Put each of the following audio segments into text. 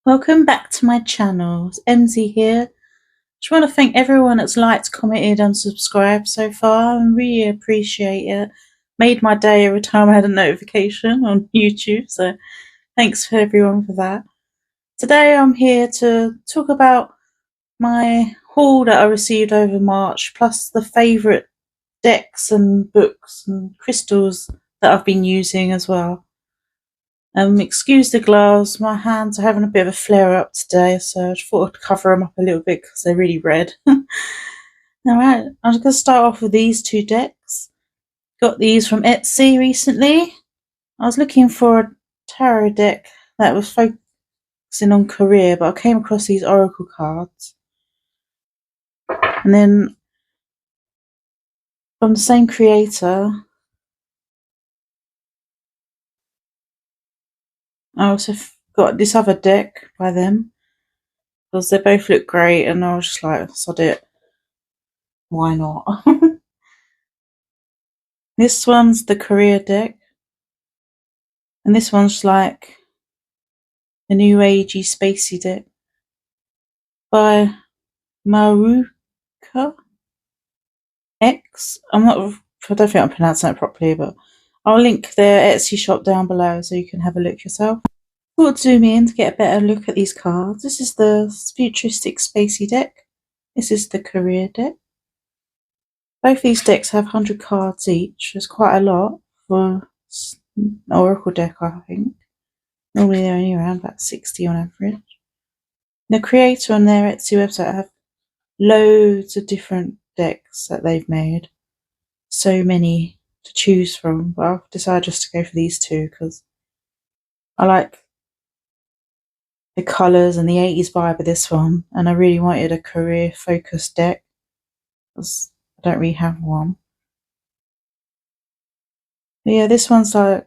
Welcome back to my channel. It's MZ here. Just want to thank everyone that's liked, commented and subscribed so far. I really appreciate it. Made my day every time I had a notification on YouTube, so thanks for everyone for that. Today I'm here to talk about my haul that I received over March, plus the favourite decks and books and crystals that I've been using as well. Excuse the gloves, my hands are having a bit of a flare up today, so I just thought I'd cover them up a little bit because they're really red. Alright, I'm just going to start off with these two decks. Got these from Etsy recently. I was looking for a tarot deck that was focusing on career, but I came across these Oracle cards. And then from the same creator, I also got this other deck by them because they both look great, and I was just like, sod it, why not? This one's the career deck, and this one's like a new agey spacey deck by MahrukhX. I don't think I'm pronouncing that properly, but I'll link their Etsy shop down below so you can have a look yourself. I'll zoom in to get a better look at these cards. This is the futuristic spacey deck. This is the career deck. Both these decks have 100 cards each. There's quite a lot for an Oracle deck, I think. Normally they're only around about 60 on average. The creator on their Etsy website have loads of different decks that they've made. So many to choose from, but I've decided just to go for these two because I like the colours and the 80s vibe of this one, and I really wanted a career focused deck because I don't really have one. But yeah, this one's like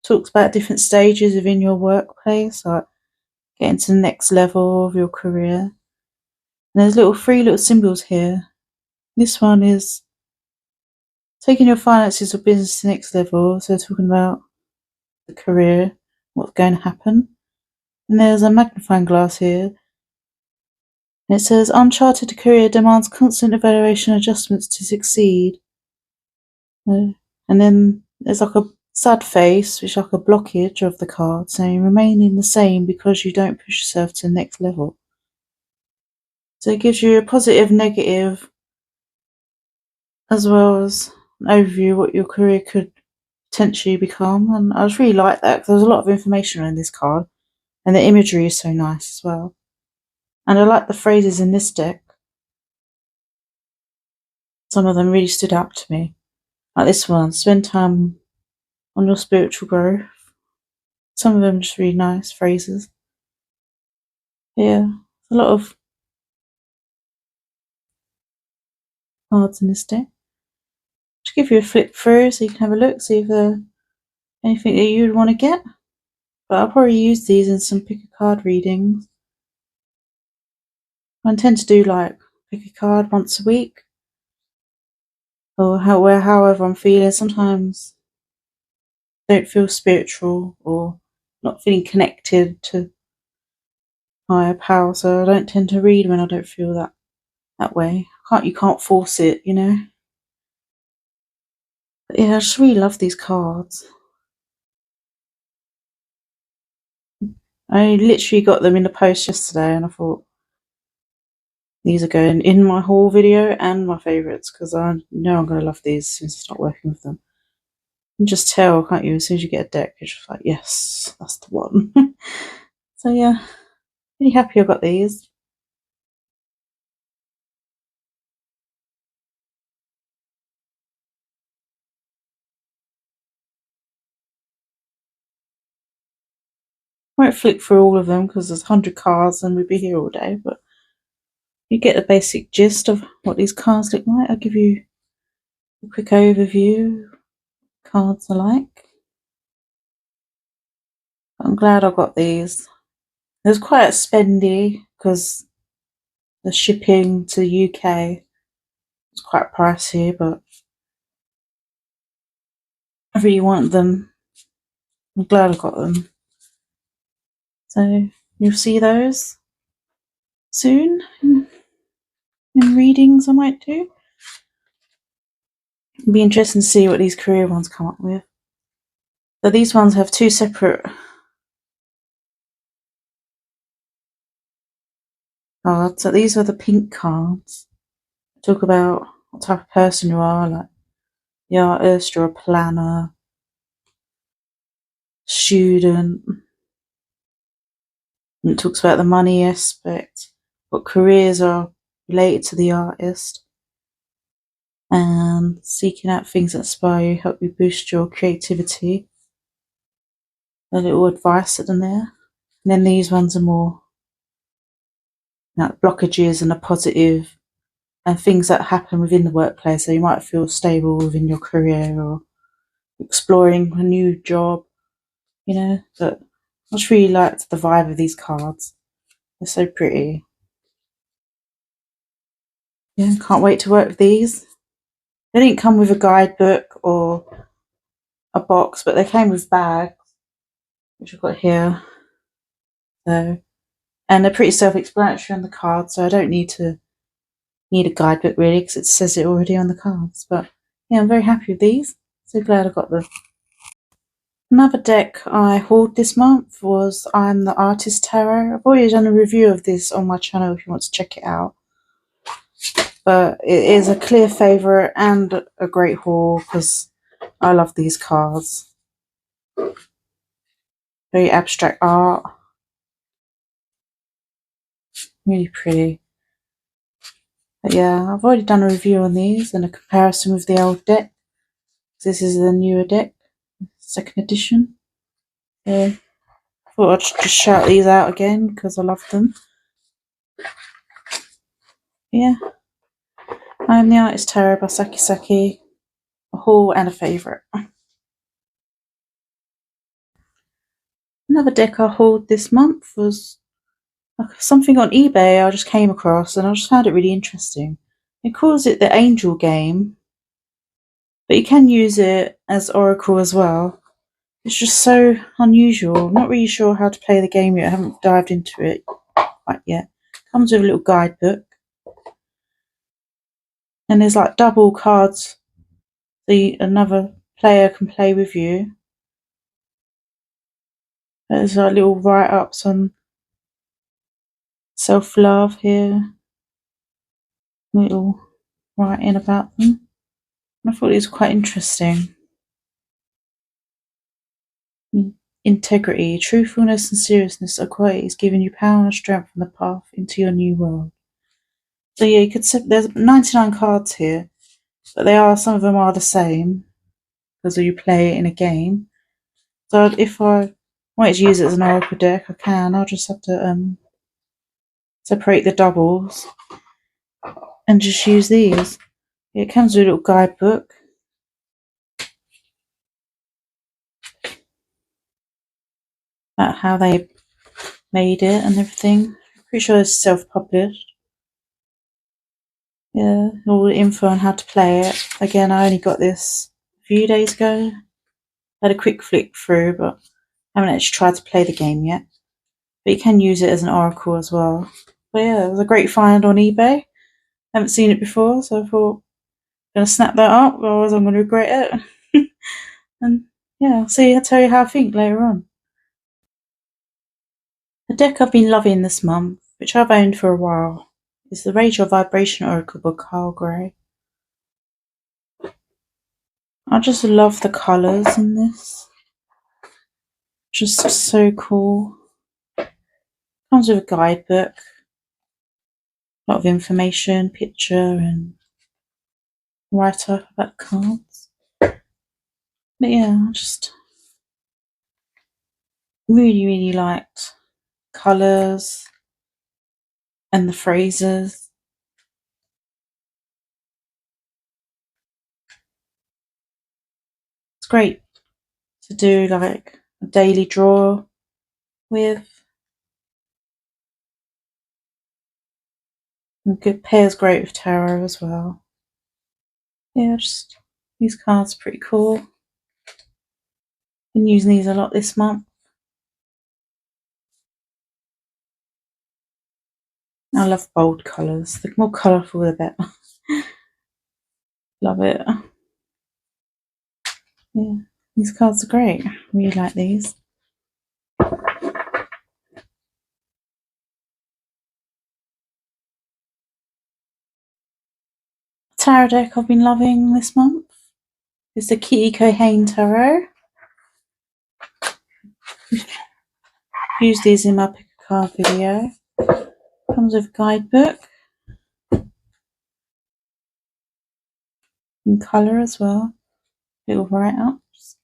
talks about different stages within your workplace, like getting to the next level of your career. And there's three little symbols here. This one is taking your finances or business to the next level, so talking about the career, what's going to happen. And there's a magnifying glass here. And it says, uncharted career demands constant evaluation and adjustments to succeed. And then there's like a sad face, which is like a blockage of the card, saying remaining the same because you don't push yourself to the next level. So it gives you a positive, negative, as well as an overview of what your career could potentially become. And I just really like that because there's a lot of information in this card, and the imagery is so nice as well. And I like the phrases in this deck. Some of them really stood out to me. Like this one, spend time on your spiritual growth. Some of them just really nice phrases. Yeah, a lot of cards in this deck. Just give you a flip through so you can have a look, see if there's anything that you would want to get. But I'll probably use these in some pick a card readings. I intend to do like pick a card once a week, or however I'm feeling. Sometimes I don't feel spiritual or not feeling connected to higher power, so I don't tend to read when I don't feel that way. You can't force it, you know. But yeah, I just really love these cards. I literally got them in the post yesterday, and I thought these are going in my haul video and my favourites because I know I'm going to love these as soon as I start working with them. You can just tell, can't you? As soon as you get a deck, you're just like, yes, that's the one. So yeah, really happy I got these. I won't flick through all of them because there's 100 cards and we'd be here all day, but you get the basic gist of what these cards look like. I'll give you a quick overview of what cards are like. I'm glad I got these. It was quite spendy because the shipping to the UK was quite pricey, but I really want them. I'm glad I got them. So You'll see those soon in readings I might do. It'll be interesting to see what these career ones come up with. So these ones have two separate cards. So these are the pink cards. Talk about what type of person you are, like the artist, you're a planner, student. And it talks about the money aspect, what careers are related to the artist, and seeking out things that inspire you, help you boost your creativity. A little advice in there. And then these ones are more like blockages and a positive, and things that happen within the workplace. So you might feel stable within your career or exploring a new job, you know. But I just really liked the vibe of these cards. They're so pretty. Yeah, can't wait to work with these. They didn't come with a guidebook or a box, but they came with bags, which I've got here. So, and they're pretty self-explanatory on the cards, so I don't need a guidebook really, because it says it already on the cards. But yeah, I'm very happy with these. So glad I got them. Another deck I hauled this month was I'm the Artist Tarot. I've already done a review of this on my channel if you want to check it out. But it is a clear favourite and a great haul because I love these cards. Very abstract art. Really pretty. But yeah, I've already done a review on these and a comparison with the old deck. This is the newer deck, second edition. I thought I'd just shout these out again because I love them. Yeah. I'm the Artist Tarot by Sakki. A haul and a favourite. Another deck I hauled this month was something on eBay I just came across and I just found it really interesting. It calls it the Angel game, but you can use it as Oracle as well. It's just so unusual. I'm not really sure how to play the game yet. I haven't dived into it quite yet. Comes with a little guidebook. And there's like double cards so another player can play with you. There's like little write-ups on self-love here. Little writing about them. And I thought it was quite interesting. Integrity, truthfulness and seriousness are qualities giving you power and strength on the path into your new world. So yeah, you could say there's 99 cards here, but some of them are the same because you play it in a game. So if I wanted to use it as an oracle deck, I can. I'll just have to separate the doubles and just use these. It comes with a little guidebook. About how they made it and everything. Pretty sure it's self-published. Yeah, all the info on how to play it. Again, I only got this a few days ago. I had a quick flick through, but I haven't actually tried to play the game yet. But you can use it as an oracle as well. But yeah, it was a great find on eBay. I haven't seen it before, so I thought I'm going to snap that up, otherwise I'm going to regret it. And yeah, I'll tell you how I think later on. The deck I've been loving this month, which I've owned for a while, is the Raise Your Vibration Oracle by Carl Gray. I just love the colours in this. Just so cool. Comes with a guidebook. A lot of information, picture and write-up about the cards. But yeah, I just really liked colours and the phrases. It's great to do like a daily draw with. And good pairs great with tarot as well. Yeah, just these cards are pretty cool. Been using these a lot this month. I love bold colours. The more colourful, the better. Love it. Yeah, these cards are great. I really like these. Tarot deck I've been loving this month is the Kohane Tarot. Use these in my pick a card video. Comes with a guidebook in colour as well. Little write-ups.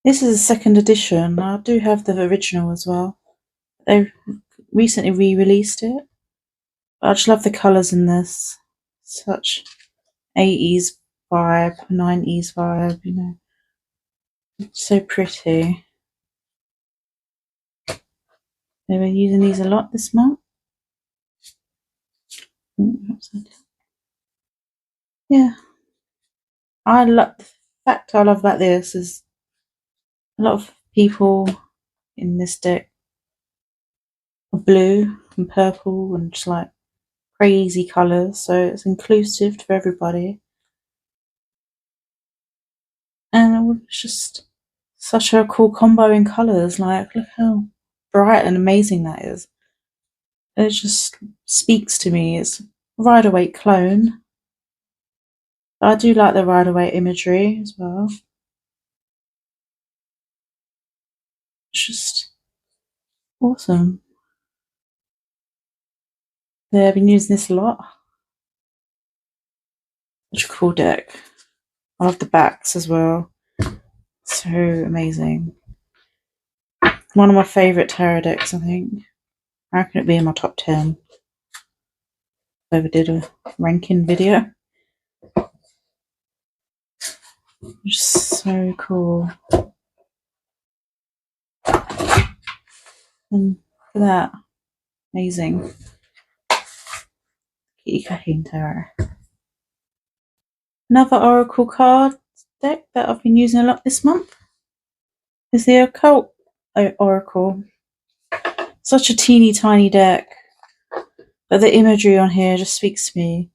This is a second edition. I do have the original as well. They've recently re-released it. I just love the colours in this. Such 80s vibe, 90s vibe, you know. It's so pretty. They were using these a lot this month. Yeah. The fact I love about this is a lot of people in this deck are blue and purple and just like crazy colours, so it's inclusive for everybody. And it's just such a cool combo in colours. Like, look how bright and amazing that is. It just speaks to me. It's Rider Waite clone. I do like the Rider Waite imagery as well. It's just awesome. Yeah, I've been using this a lot. Such a cool deck. I love the backs as well. So amazing. One of my favourite tarot decks, I think. I reckon it'd be in my top 10. If I ever did a ranking video. Just so cool. And for that, amazing. Kohane Tarot. Another Oracle card deck that I've been using a lot this month is the Occult Oracle. Such a teeny tiny deck, but the imagery on here just speaks to me.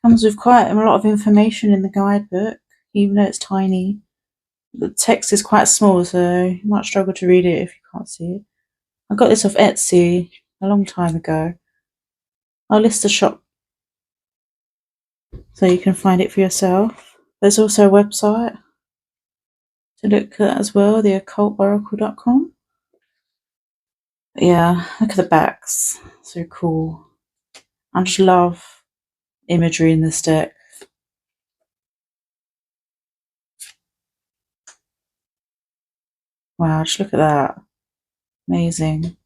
Comes with quite a lot of information in the guidebook, even though it's tiny. The text is quite small, so you might struggle to read it if you can't see it. I got this off Etsy a long time ago. I'll list the shop so you can find it for yourself. There's also a website to look at as well, the occultoracle.com. Yeah, look at the backs. So cool. I just love imagery in this deck. Wow, just look at that. Amazing.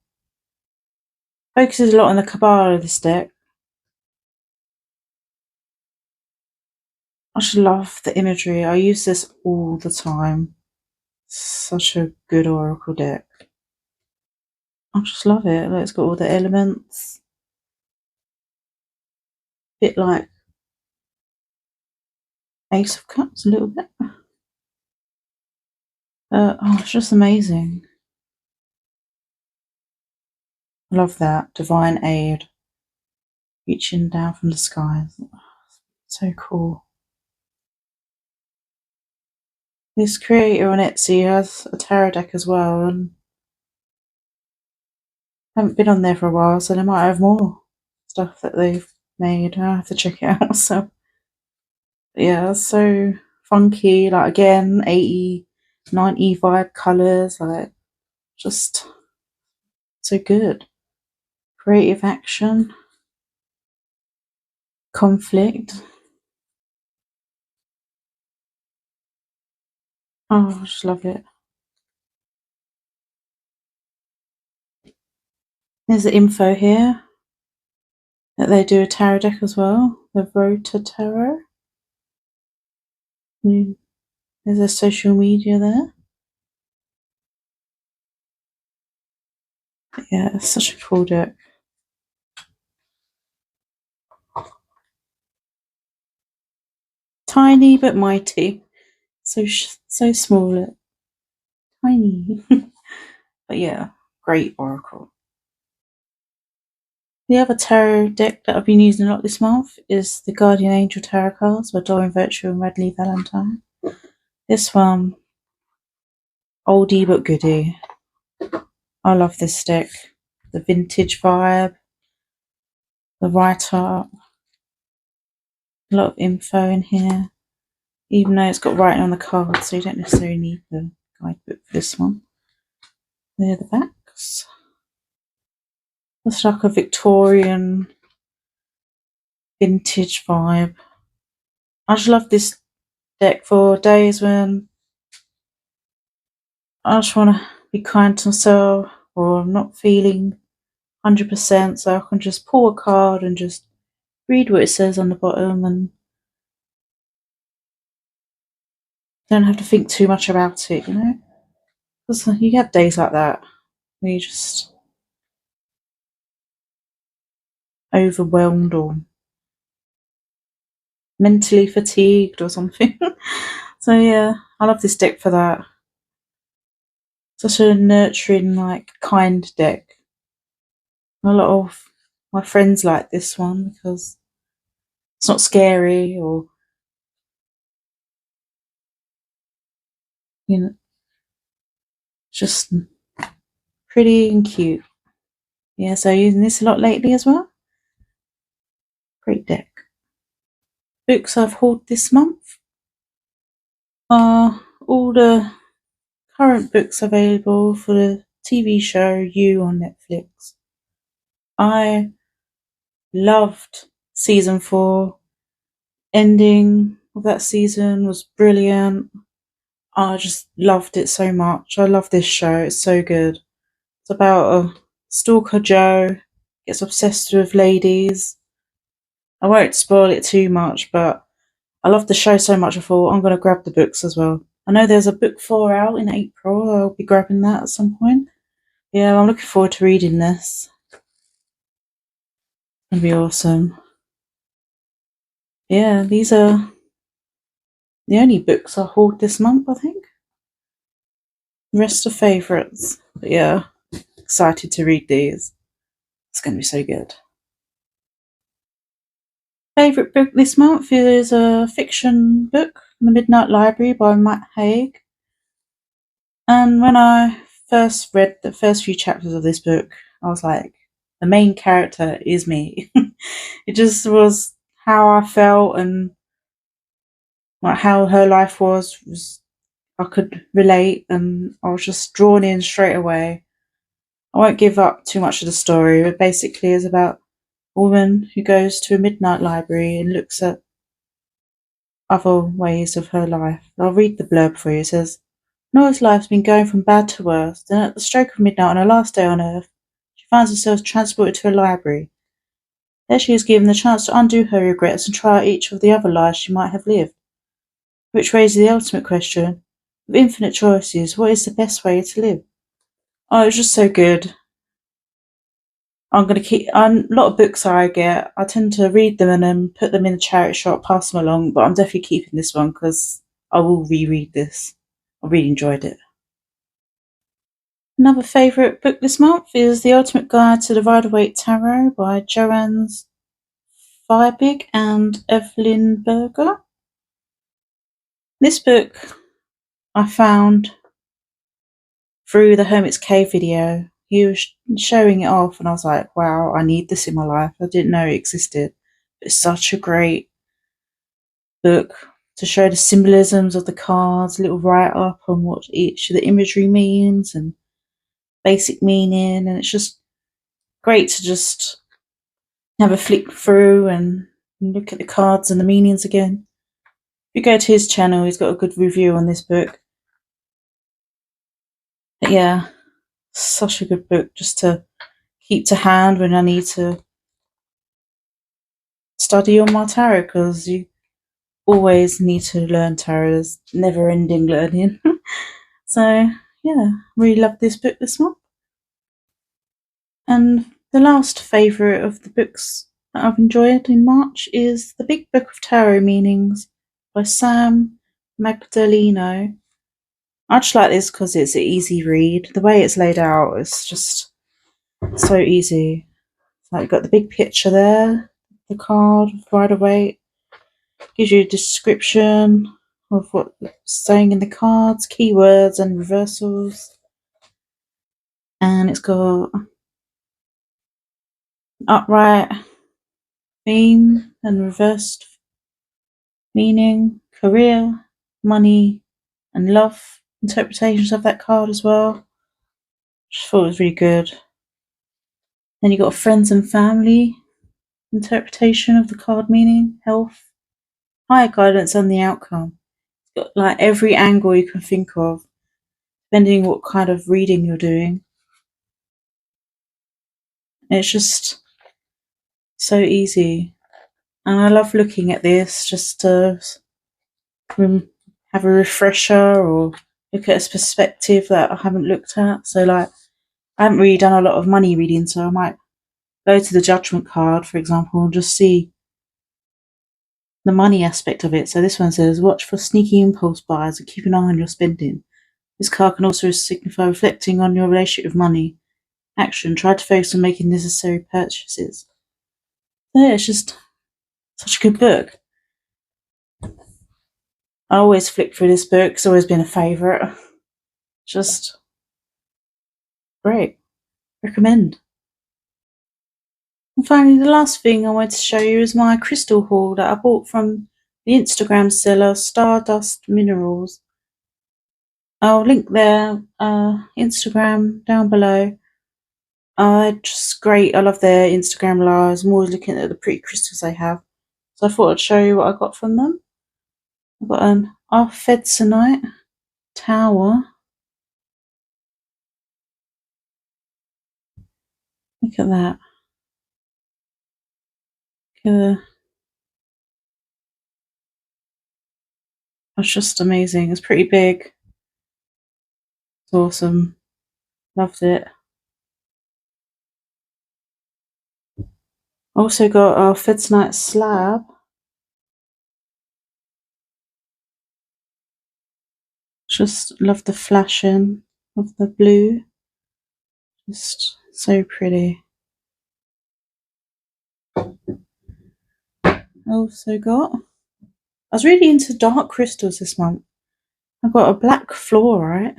Focuses a lot on the Kabbalah of this deck. I just love the imagery. I use this all the time. Such a good oracle deck. I just love it. Look, it's got all the elements. Bit like Ace of Cups a little bit. Oh, it's just amazing. I love that. Divine aid. Reaching down from the skies. So cool. This creator on Etsy has a tarot deck as well, and I haven't been on there for a while, so they might have more stuff that they've made. I'll have to check it out. So yeah, it's so funky. Like again, 80, 90 vibe colours. Like just so good. Creative action, conflict. Oh, I just love it. There's the info here that they do a tarot deck as well. The Rider Tarot. There's a social media there. Yeah, it's such a cool deck. Tiny but mighty. So small. Tiny. But yeah, great oracle. The other tarot deck that I've been using a lot this month is the Guardian Angel Tarot cards by Doreen Virtue and Radleigh Valentine. This one, oldie but goodie. I love this deck. The vintage vibe, the write-up, a lot of info in here, even though it's got writing on the card, so you don't necessarily need the guidebook for this one. There are the backs. It's like a Victorian vintage vibe. I just love this deck for days when I just want to be kind to myself or I'm not feeling 100%, so I can just pull a card and just read what it says on the bottom and don't have to think too much about it, you know? Because you have days like that where you're just overwhelmed or mentally fatigued or something. So yeah, I love this deck for that. Such a nurturing, like, kind deck. A lot of my friends like this one because it's not scary or, you know, just pretty and cute. Yeah, so using this a lot lately as well. Great deck. Books I've hauled this month are all the current books available for the TV show You on Netflix. I loved season 4. Ending of that season was brilliant. I just loved it so much. I love this show. It's so good. It's about a stalker Joe gets obsessed with ladies. I won't spoil it too much, but I love the show so much I thought I'm going to grab the books as well. I know there's a book 4 out in April. I'll be grabbing that at some point. Yeah, I'm looking forward to reading this. It'll be awesome. Yeah, these are the only books I hauled this month, I think. The rest are favourites. But yeah, excited to read these. It's going to be so good. Favourite book this month is a fiction book, The Midnight Library by Haig. And when I first read the first few chapters of this book, I was like, the main character is me. It just was how I felt and like how her life was I could relate and I was just drawn in straight away. I won't give up too much of the story, but basically it's about a woman who goes to a midnight library and looks at other ways of her life. I'll read the blurb for you. It says, Nora's life's been going from bad to worse, then at the stroke of midnight on her last day on Earth, she finds herself transported to a library. There she is given the chance to undo her regrets and try out each of the other lives she might have lived. Which raises the ultimate question, with infinite choices, what is the best way to live? Oh, it was just so good. I'm going to keep, a lot of books I get, I tend to read them and then put them in the charity shop, pass them along, but I'm definitely keeping this one because I will reread this. I really enjoyed it. Another favourite book this month is The Ultimate Guide to the Rider Waite Tarot by Johannes, Fiebig and Evelin Berger. This book I found through the Hermit's Cave video. He was showing it off and I was like, wow, I need this in my life. I didn't know it existed. It's such a great book to show the symbolisms of the cards, a little write-up on what each of the imagery means and basic meaning, and it's just great to just have a flick through and look at the cards and the meanings again. If you go to his channel, he's got a good review on this book. But yeah, such a good book just to keep to hand when I need to study on my tarot, because you always need to learn tarot. There's never ending learning. So yeah, really loved this book this month. And the last favourite of the books that I've enjoyed in March is The Big Book of Tarot Meanings by Sam Magdeleno. I just like this because it's an easy read. The way it's laid out is just so easy. Like, you've got the big picture there, the card, Rider Waite. Gives you a description of what's saying in the cards, keywords and reversals. And it's got upright theme and reversed meaning, career, money, and love interpretations of that card as well. Just thought it was really good. Then you got a friends and family interpretation of the card meaning, health, higher guidance and the outcome. It's got like every angle you can think of, depending what kind of reading you're doing. It's just so easy. And I love looking at this just to have a refresher or look at a perspective that I haven't looked at. So like, I haven't really done a lot of money reading, so I might go to the judgment card, for example, and just see the money aspect of it. So this one says, watch for sneaky impulse buys and keep an eye on your spending. This card can also signify reflecting on your relationship with money. Action, try to focus on making necessary purchases. So yeah, it's just such a good book. I always flick through this book. It's always been a favourite. Just great. Recommend. And finally, the last thing I wanted to show you is my crystal haul that I bought from the Instagram seller Stardust Minerals. I'll link their Instagram down below. Just great. I love their Instagram lives. I'm always looking at the pretty crystals they have. So I thought I'd show you what I got from them. I've got an Arfedsonite tower. Look at that. That's just amazing. It's pretty big. It's awesome. Loved it. Also got our Arfedsonite slab. Just love the flashing of the blue. Just so pretty. Also got, I was really into dark crystals this month. I got a black fluorite.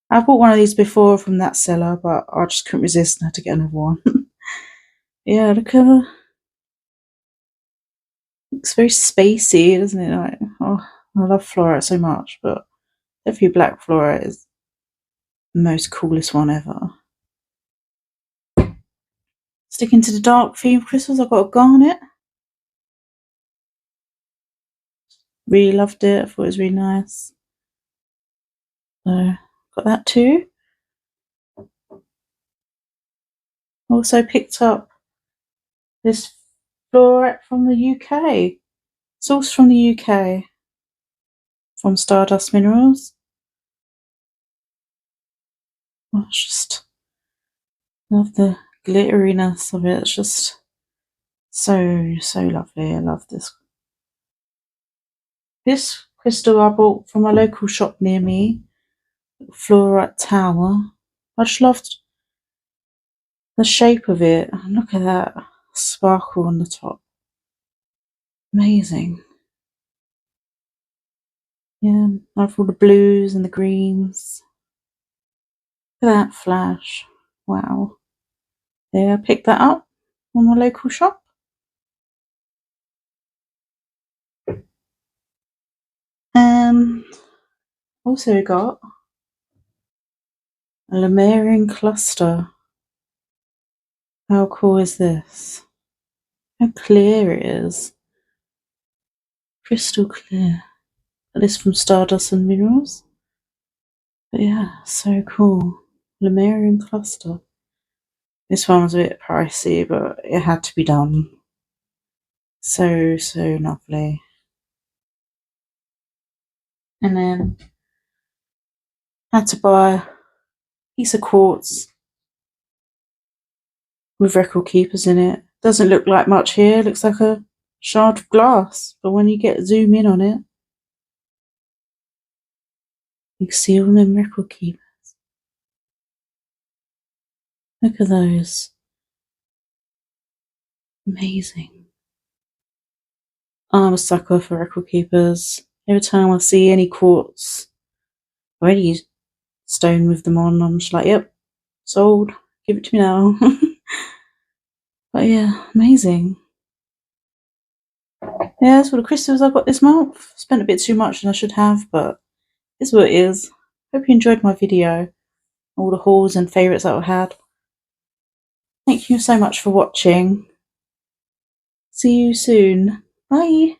I bought one of these before from that seller, but I just couldn't resist and had to get another one. Yeah, look at it. Looks very spacey, doesn't it? Like, oh, I love fluorite so much, but definitely black fluorite is the most coolest one ever. Sticking to the dark theme of crystals, I've got a garnet. Really loved it. I thought it was really nice. So, got that too. Also picked up this fluorite from the UK. Sourced from the UK. From Stardust Minerals. I just love the glitteriness of it. It's just so lovely. I love this. This crystal I bought from a local shop near me, Fluorite Tower. I just loved the shape of it. Look at that sparkle on the top. Amazing. Yeah, I love all the blues and the greens. Look at that flash. Wow. Yeah, I picked that up from a local shop. Also got a Lemurian cluster. How cool is this? How clear it is. Crystal clear. This from Stardust and Minerals. But yeah, so cool. Lemurian cluster. This one was a bit pricey, but it had to be done. So lovely. And then had to buy a piece of quartz with record keepers in it. Doesn't look like much here. It looks like a shard of glass, but when you zoom in on it, you can see all them record keepers. Look at those. Amazing. I'm a sucker for record keepers. Every time I see any quartz or any stone with them on, I'm just like, yep, sold. Give it to me now. But yeah, amazing. Yeah, that's all the crystals I've got this month. Spent a bit too much than I should have, but it's what it is. Hope you enjoyed my video. All the hauls and favourites that I had. Thank you so much for watching. See you soon. Bye.